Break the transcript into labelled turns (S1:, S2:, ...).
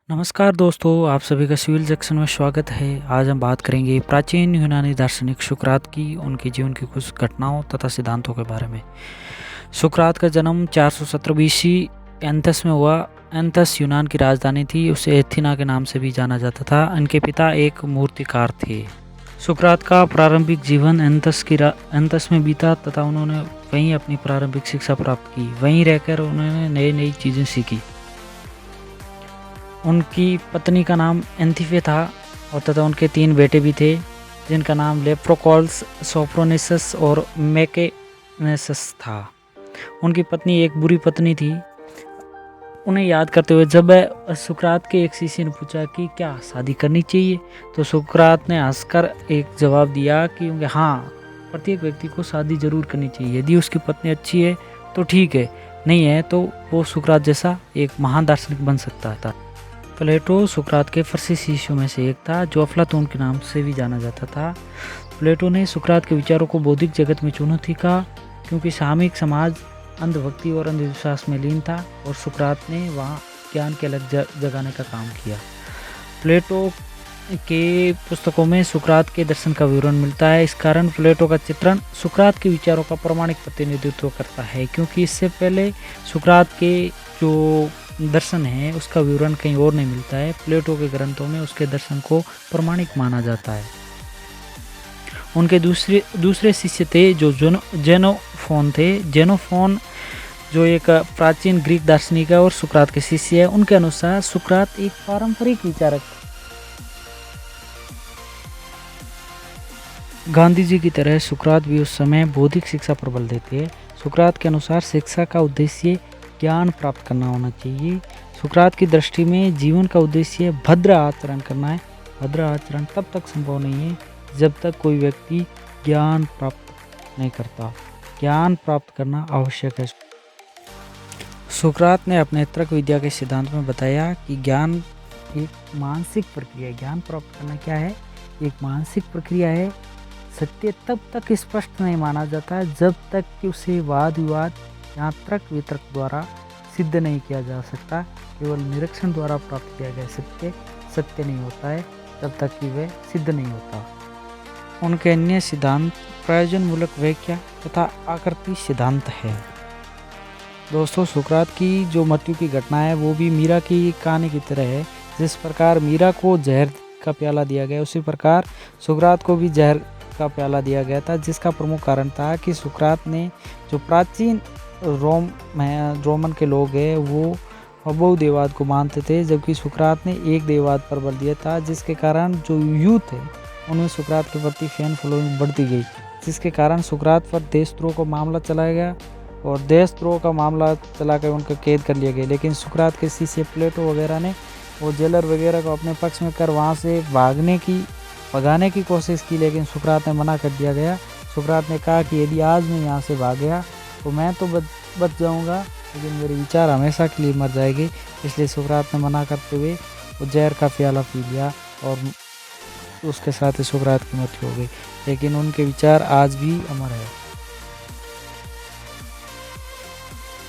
S1: नमस्कार दोस्तों, आप सभी का सिविल सेक्शन में स्वागत है। आज हम बात करेंगे प्राचीन यूनानी दार्शनिक सुकरात की, उनके जीवन की कुछ घटनाओं तथा सिद्धांतों के बारे में। सुकरात का जन्म 417 बीसी एथेंस में हुआ। एथेंस यूनान की राजधानी थी, उसे एथिना के नाम से भी जाना जाता था। इनके पिता एक मूर्तिकार थे। सुकरात का प्रारंभिक जीवन एथेंस में बीता तथा उन्होंने वहीं अपनी प्रारंभिक शिक्षा प्राप्त की। वहीं रहकर उन्होंने नई नई चीज़ें सीखी। उनकी पत्नी का नाम एंथिफे था और तथा उनके 3 बेटे भी थे, जिनका नाम लेप्रोकॉल्स, सोफ्रोनिसस और मैकेनेसस था। उनकी पत्नी एक बुरी पत्नी थी। उन्हें याद करते हुए जब सुकरात के एक शिष्य ने पूछा कि क्या शादी करनी चाहिए, तो सुकरात ने हंसकर एक जवाब दिया कि हाँ, प्रत्येक व्यक्ति को शादी जरूर करनी चाहिए। यदि उसकी पत्नी अच्छी है तो ठीक है, नहीं है तो वो सुकरात जैसा एक महान दार्शनिक बन सकता था। प्लेटो सुकरात के प्रसिद्ध शिष्यों में से एक था, जो अफलातून के नाम से भी जाना जाता था। प्लेटो ने सुकरात के विचारों को बौद्धिक जगत में चुनौती का, क्योंकि सामयिक समाज अंधभक्ति और अंधविश्वास में लीन था और सुकरात ने वहाँ ज्ञान के अलग जगाने का काम किया। प्लेटो के पुस्तकों में सुकरात के दर्शन का विवरण मिलता है। इस कारण प्लेटो का चित्रण सुकरात के विचारों का प्रमाणिक प्रतिनिधित्व करता है, क्योंकि इससे पहले सुकरात के जो दर्शन है उसका विवरण कहीं और नहीं मिलता है। प्लेटो के ग्रंथों में उसके दर्शन को प्रमाणिक माना जाता है। उनके दूसरे शिष्य थे जो जेनोफोन थे। जेनोफोन जो एक प्राचीन ग्रीक दार्शनिक है और सुकरात के शिष्य है। उनके अनुसार सुकरात एक पारंपरिक विचारक, गांधी जी की तरह सुकरात भी उस समय बौद्धिक शिक्षा पर बल देते हैं। सुकरात के अनुसार शिक्षा का उद्देश्य ज्ञान प्राप्त करना होना चाहिए। सुकरात की दृष्टि में जीवन का उद्देश्य भद्र आचरण करना है। भद्र आचरण तब तक संभव नहीं है जब तक कोई व्यक्ति ज्ञान प्राप्त नहीं करता। ज्ञान प्राप्त करना आवश्यक है। सुकरात ने अपने तर्क विद्या के सिद्धांत में बताया कि ज्ञान एक मानसिक प्रक्रिया है। ज्ञान प्राप्त करना क्या है? एक मानसिक प्रक्रिया है। सत्य तब तक स्पष्ट नहीं माना जाता जब तक कि उसे वाद विवाद या तर्क वितर्क द्वारा सिद्ध नहीं किया जा सकता। केवल निरीक्षण द्वारा प्राप्त किया गया सत्य नहीं होता है जब तक कि वह सिद्ध नहीं होता। उनके अन्य सिद्धांत प्रयोजनमूलक व्याख्या तथा आकृति सिद्धांत है। दोस्तों, सुकरात की जो मृत्यु की घटना है वो भी मीरा की कहानी की तरह है। जिस प्रकार मीरा को जहर का प्याला दिया गया, उसी प्रकार सुकरात को भी जहर का प्याला दिया गया था, जिसका प्रमुख कारण था कि सुकरात ने जो प्राचीन रोमन के लोग हैं वो बहुदेववाद को मानते थे, जबकि सुकरात ने एक देववाद पर बल दिया था, जिसके कारण जो यूथ है उनमें सुकरात के प्रति फैन फॉलोइंग बढ़ती गई, जिसके कारण सुकरात पर देशद्रोह का मामला चलाया गया और देशद्रोह का मामला चलाकर उनका कैद कर लिया गया। लेकिन सुकरात के शिष्य प्लेटो वगैरह ने वो जेलर वगैरह को अपने पक्ष में कर वहाँ से भगाने की कोशिश की, लेकिन सुकरात ने मना कर दिया गया। सुकरात ने कहा कि यदि आज मैं यहाँ से भाग गया तो मैं तो बच जाऊँगा, लेकिन मेरे विचार हमेशा के लिए मर जाएंगे। इसलिए सुकरात ने मना करते हुए वो जहर का प्याला पी लिया और उसके साथ ही सुकरात की मृत्यु हो गई। लेकिन उनके विचार आज भी अमर है।